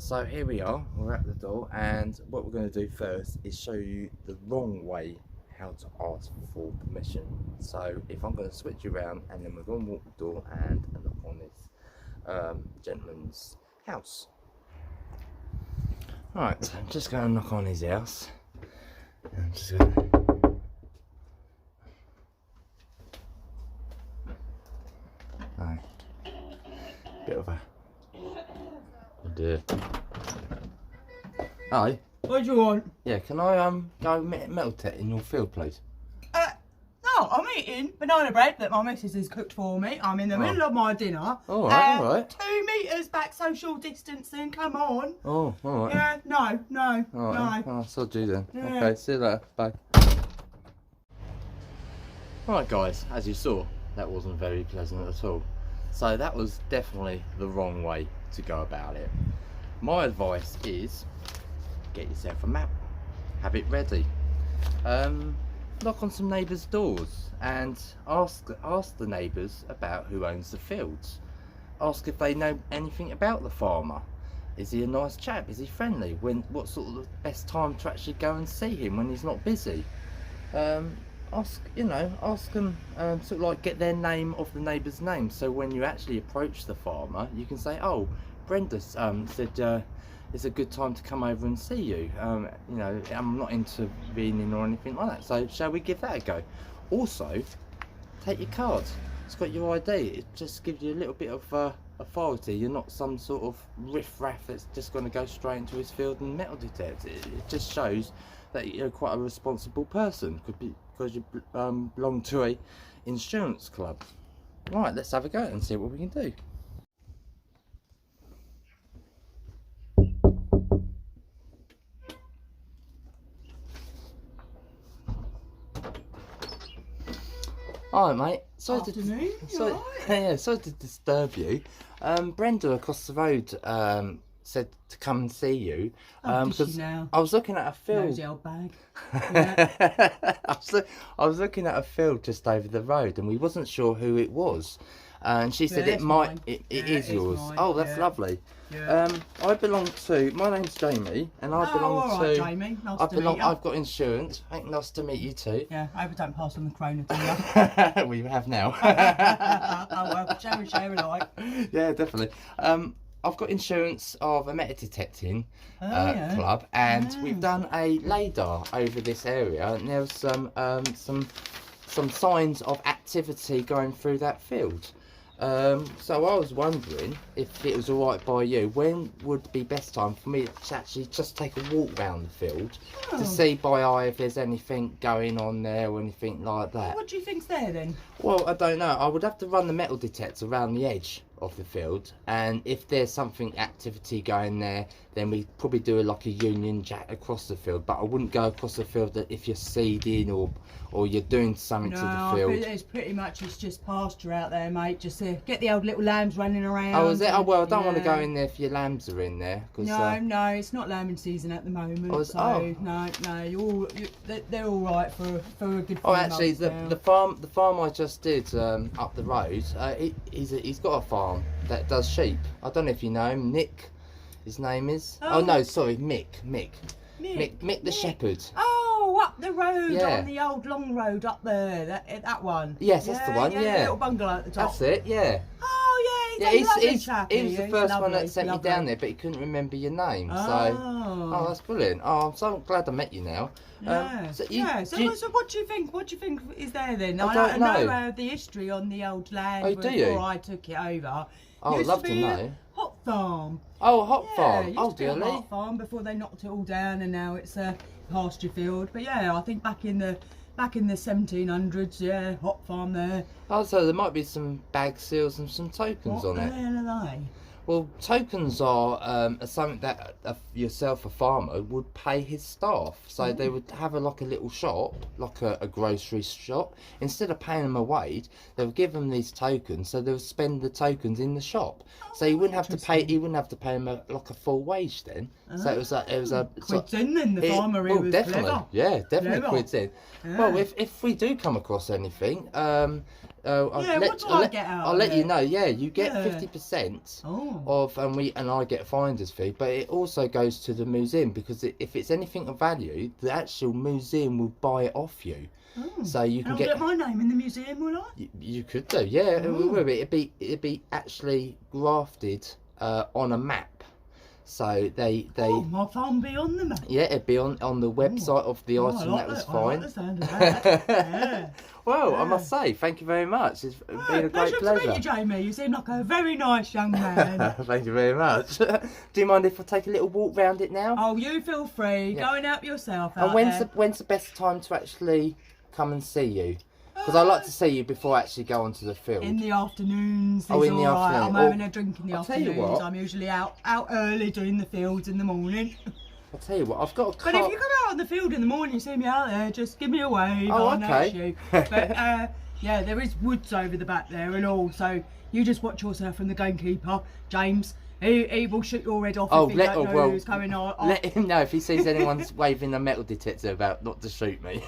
So here we are, we're at the door, and what we're going to do first is show you the wrong way how to ask for permission. So if I'm going to switch you around, and then we're going to walk the door and look on this gentleman's house. Alright, so I'm just going to knock on his house. I'm just going to... Bit of a... Hi. What do you want? Yeah, can I go metal detect in your field, please? No, I'm eating banana bread that my missus has cooked for me. I'm in the middle of my dinner. Alright, alright. 2 metres back social distancing, come on. Oh, alright. Yeah, no. Alright, no. I'll do then. Yeah. Okay, see you later. Bye. Alright guys, as you saw, that wasn't very pleasant at all. So that was definitely the wrong way to go about it. My advice is, get yourself a map, have it ready. Knock on some neighbours' doors and ask the neighbours about who owns the fields. Ask if they know anything about the farmer. Is he a nice chap? Is he friendly? What sort of the best time to actually go and see him when he's not busy? Ask them, sort of like get their name off the neighbour's name, so when you actually approach the farmer, you can say, "Oh, Brenda said it's a good time to come over and see you. I'm not intervening or anything like that. So shall we give that a go?" Also, take your card. It's got your ID. It just gives you a little bit of authority. You're not some sort of riff-raff that's just going to go straight into his field and metal detect. It just shows that you're quite a responsible person, because you belong to a insurance club. Right, let's have a go and see what we can do. Alright mate, sorry to disturb you. Brenda across the road said to come and see you. Because I was looking at a field. Nosy old bag. Yeah. I was looking at a field just over the road, and we wasn't sure who it was. And she said it is yours. Mine. Oh, that's lovely. Yeah. I belong to. My name's Jamie, and I belong to. Jamie. Nice to meet you. I've got insurance. Nice to meet you too. Yeah, I hope I don't pass on the corona to you. We have now. Oh well, share alike. Yeah, definitely. I've got insurance of a metal detecting club, and we've done a LiDAR over this area, and there's some signs of activity going through that field. So I was wondering if it was alright by you, when would be best time for me to actually just take a walk round the field to see by eye if there's anything going on there or anything like that. What do you think's there then? Well, I don't know. I would have to run the metal detector around the edge of the field, and if there's something activity going there, then we probably do like a Union Jack across the field. But I wouldn't go across the field if you're seeding or you're doing something to the field. It's just pasture out there, mate. Just get the old little lambs running around. Oh, is it? Oh, well, I don't want to go in there if your lambs are in there. No, it's not lambing season at the moment. No, they're all right for a good. Oh, actually, the farm I just did up the road, he's got a farm that does sheep. I don't know if you know him, Nick. His name is. Oh no, sorry, Mick the shepherd. Oh, up the road, on the old long road up there, that one. Yes, that's the one. Yeah, the little bungalow at the top. That's it. Yeah. Oh yeah, he was the first one that sent me down there, but he couldn't remember your name. So, that's brilliant. Oh, I'm so glad I met you now. Yeah. So what do you think? What do you think is there then? I know the history on the old land before I took it over. Oh, I'd love to know. Hot farm. Oh, a hot farm. Oh, dear. A hot farm before they knocked it all down, and now it's a pasture field. But yeah, I think back in the 1700s, yeah, hot farm there. Oh, so there might be some bag seals and some tokens on it. What the hell are they? Well, tokens are something that yourself, a farmer, would pay his staff. So they would have a little shop, like a grocery shop. Instead of paying them a wage, they would give them these tokens, so they would spend the tokens in the shop. So he wouldn't have to pay. He wouldn't have to pay them a full wage then. So it was a quids in then the farmer. Was definitely, clever. Yeah, definitely Clever. quids in. Yeah. Well, if we do come across anything, Yeah, what do I get out I'll of let you it? know. Yeah, you get Yeah. 50% Oh. of, and I get finder's fee, but it also goes to the museum because if it's anything of value, the actual museum will buy it off you. Oh. So you can and I'll get my name in the museum, will I? You could do, yeah. It Oh. will be. It'd be actually grafted on a map. So they Oh, my farm be on the map. yeah, it'd be on the website of the Oh, item I like that was I like fine. the sound of that. Yeah. Well, I Yeah. must say, thank you very much. It's been a great Pleasure to pleasure. meet you, Jamie. You seem like a very nice young man. Thank you very much. Do you mind if I take a little walk round it now? Oh, you feel free. Yeah. Go and help yourself And out when's the best time to actually come and see you? Because I like to see you before I actually go onto the field. In the afternoons. Oh, in the all right. afternoon. I'm having a drink in the I'll tell you afternoons. what. I'm usually out early doing the fields in the morning. I'll tell you what, I've got a car. But if you come out on the field in the morning, you see me out there, just give me a wave. Oh, I'll notice okay. you. But yeah, there is woods over the back there and all. So you just watch yourself from the gamekeeper, James. He will shoot your head off if he don't know who's coming on. Let him know if he sees anyone waving a metal detector about not to shoot me.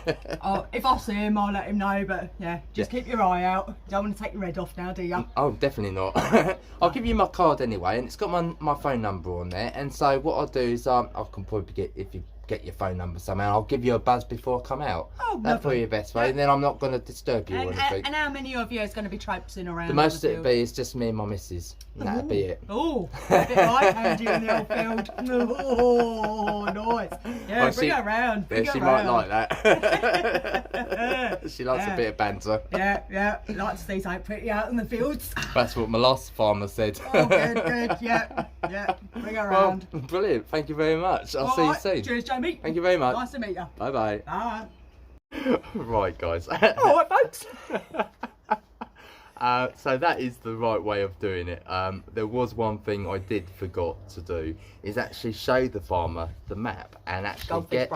If I see him, I'll let him know. But yeah, just keep your eye out. Don't want to take your head off now, do you? Oh, definitely not. I'll give you my card anyway, and it's got my phone number on there. And so what I'll do is I can probably get, if you get your phone number somehow, I'll give you a buzz before I come out. Oh, that's probably your best way, and then I'm not going to disturb you or And, anything. and how many of you is going to be traipsing around? The most on it'd be is just me and my missus. And that'd be it. Oh, a bit right-handed in the old field. Oh, nice. Yeah, Oh, bring her round. Bring Yeah, her she might round. like that. She likes a bit of banter. Yeah. Like to see something pretty out in the fields. That's what my last farmer said. Oh, good. Yeah. Bring her Well, round. brilliant. Thank you very much. I'll see you soon. Cheers, Jamie. Thank you very much. Nice to meet you. Bye bye. Bye. Right, guys. All right, folks. So that is the right way of doing it. There was one thing I did forgot to do, is actually show the farmer the map and actually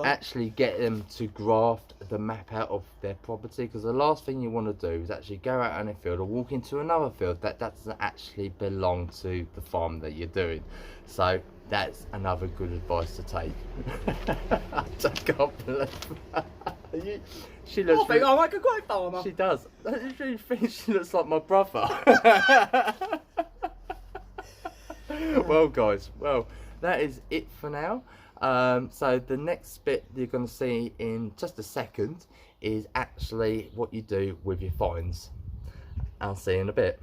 actually get them to graft the map out of their property, because the last thing you want to do is actually go out on a field or walk into another field that doesn't actually belong to the farm that you're doing. So that's another good advice to take. I can't believe she looks. I think I'm like a great farmer. She does. I really think she looks like my brother. Well, guys, that is it for now. So the next bit you're going to see in just a second is actually what you do with your fines. I'll see you in a bit.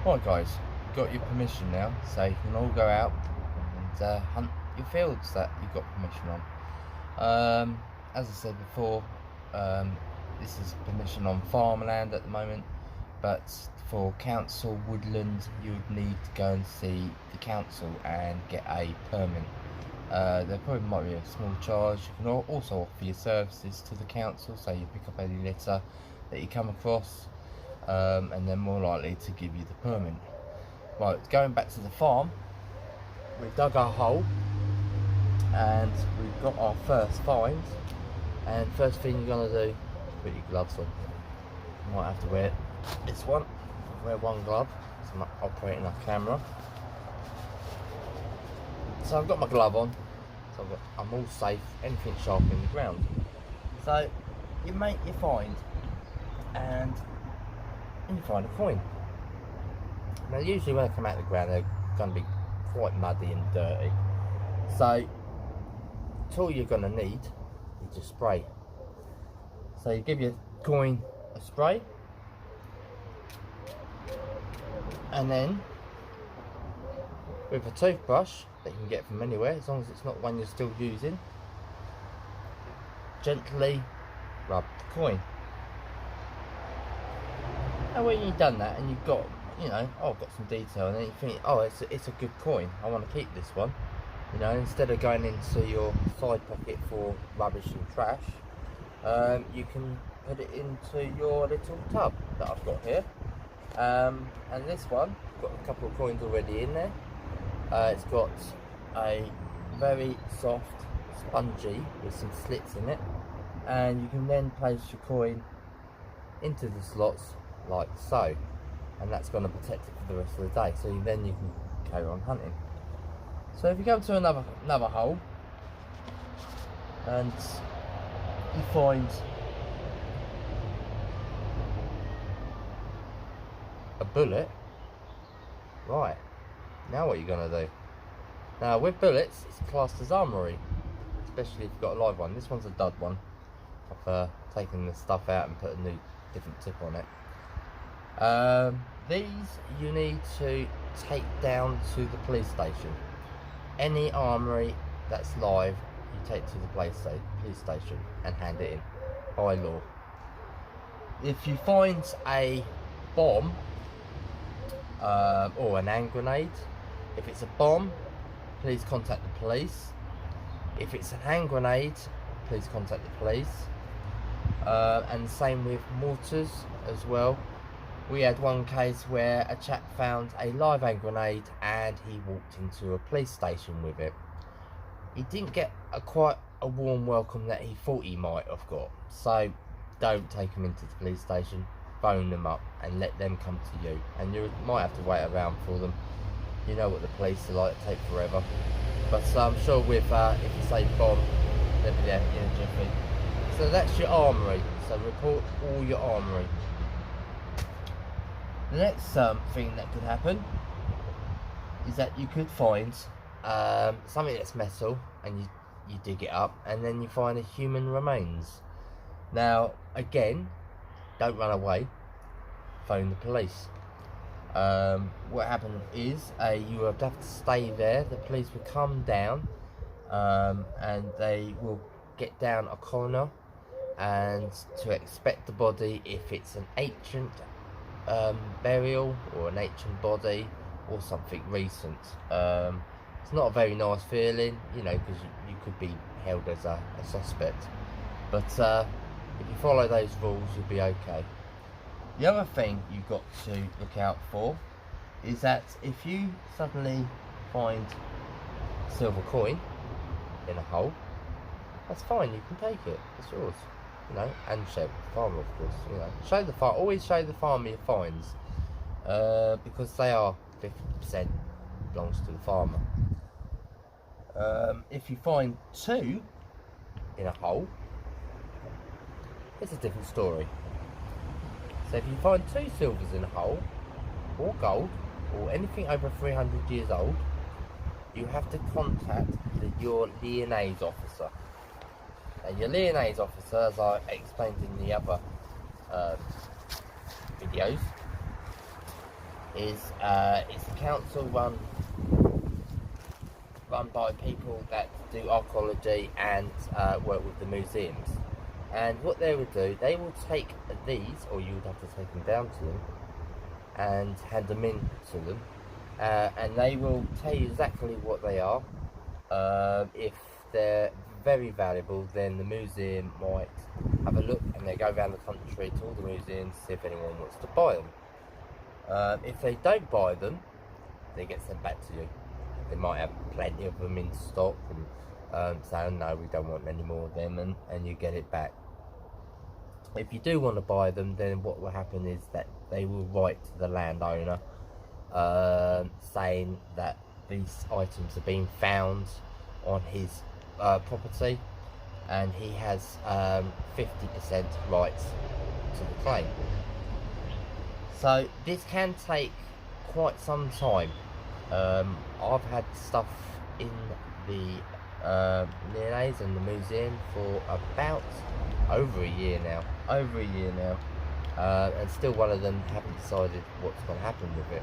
Right, guys, got your permission now, so you can all go out and hunt your fields that you've got permission on. As I said before, this is permission on farmland at the moment, but for council woodland you would need to go and see the council and get a permit. There probably might be a small charge. You can also offer your services to the council, so you pick up any litter that you come across, and they're more likely to give you the permit. Right, going back to the farm, we dug our hole and we've got our first find, and first thing you're going to do, put your gloves on. You might have to wear this one. Wear one glove, so I'm not operating our camera. So I've got my glove on, so I'm all safe, anything sharp in the ground. So you make your find and you find a coin. Now usually when they come out of the ground they're going to be quite muddy and dirty. So all you're going to need is just spray. So you give your coin a spray, and then with a toothbrush that you can get from anywhere, as long as it's not one you're still using, gently rub the coin. And when you've done that and you've got, you know, oh, I've got some detail, and then you think, oh, it's a good coin, I want to keep this one, you know, instead of going into your side pocket for rubbish and trash, you can put it into your little tub that I've got here. And this one, I've got a couple of coins already in there. It's got a very soft spongy with some slits in it, and you can then place your coin into the slots like so, and that's going to protect it for the rest of the day, so then you can carry on hunting. So if you go to another hole and you find a bullet, right, now what are you going to do? Now with bullets, it's classed as armoury, especially if you've got a live one. This one's a dud one. I've taken the stuff out and put a new different tip on it. These you need to take down to the police station. Any armoury that's live, you take to the police station and hand it in by law. If you find a bomb or an hand grenade, if it's a bomb, please contact the police. If it's a hand grenade, please contact the police. And the same with mortars as well. We had one case where a chap found a live hand grenade and he walked into a police station with it. He didn't get quite a warm welcome that he thought he might have got. So don't take him into the police station, phone them up and let them come to you. And you might have to wait around for them. You know what the police are like, they take forever. But I'm sure with, if you say bomb, they'll be there in a jiffy. So that's your armoury. So report all your armoury. The next thing that could happen is that you could find something that's metal and you dig it up and then you find a human remains. Now again, don't run away, phone the police. What happened is you would have to stay there. The police will come down and they will get down a corner and to inspect the body if it's an ancient burial or an ancient body or something recent. It's not a very nice feeling, you know, because you could be held as a suspect, but if you follow those rules you'll be okay. The other thing you've got to look out for is that if you suddenly find a silver coin in a hole, that's fine, you can take it, it's yours. You know, and show the farmer, of course. You know, show the farmer. Always show the farmer your finds, because they are 50% belongs to the farmer. If you find two in a hole, it's a different story. So if you find two silvers in a hole, or gold, or anything over 300 years old, you have to contact your liaise officer. And your liaise officer, as I explained in the other videos, is it's a council run by people that do archaeology and work with the museums. And what they would do, they will take these, or you would have to take them down to them and hand them in to them, and they will tell you exactly what they are. If they're very valuable, then the museum might have a look and they go around the country to all the museums to see if anyone wants to buy them. If they don't buy them, they get sent back to you. They might have plenty of them in stock and say, oh, no, we don't want any more of them, and you get it back. If you do want to buy them, then what will happen is that they will write to the landowner saying that these items are being found on his property and he has 50% rights to the claim. So this can take quite some time. I've had stuff in the liaise and the museum for about over a year now, and still one of them haven't decided what's going to happen with it.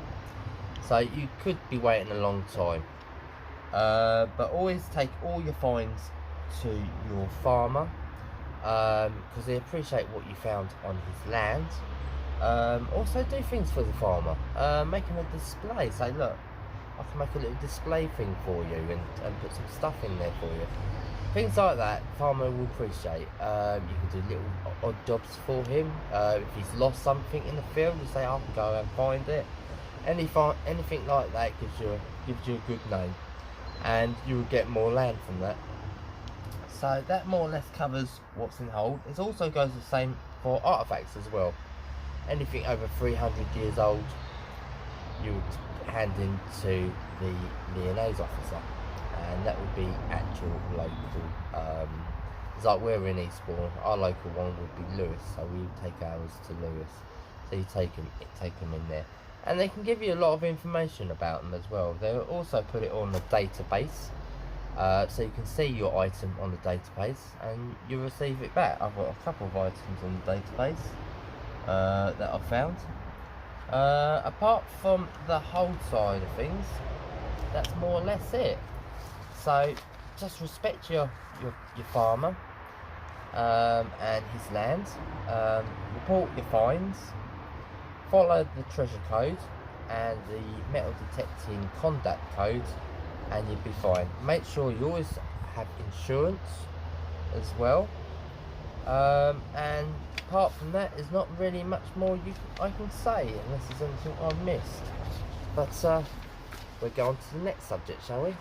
So you could be waiting a long time. But always take all your finds to your farmer, because they appreciate what you found on his land. Also do things for the farmer. Make him a display. Say, look, I can make a little display thing for you and put some stuff in there for you. Things like that, farmer will appreciate. You can do little odd jobs for him. If he's lost something in the field, you say, I can go and find it. Anything like that gives you a good name, and you will get more land from that. So that more or less covers what's in hold. It also goes the same for artifacts as well. Anything over 300 years old, you would hand in to the liaise officer. and that would be actual local. It's like we're in Eastbourne, our local one would be Lewis, so we would take ours to Lewis. So you take them in there, and they can give you a lot of information about them as well. They'll also put it on the database, so you can see your item on the database and you receive it back. I've got a couple of items on the database that I've found. Apart from the hold side of things, that's more or less it. So just respect your farmer and his land. Report your finds. Follow the treasure code and the metal detecting conduct code, and you'll be fine. Make sure you always have insurance as well. And apart from that, there's not really much more I can say, unless there's anything I've missed. But we'll go on to the next subject, shall we?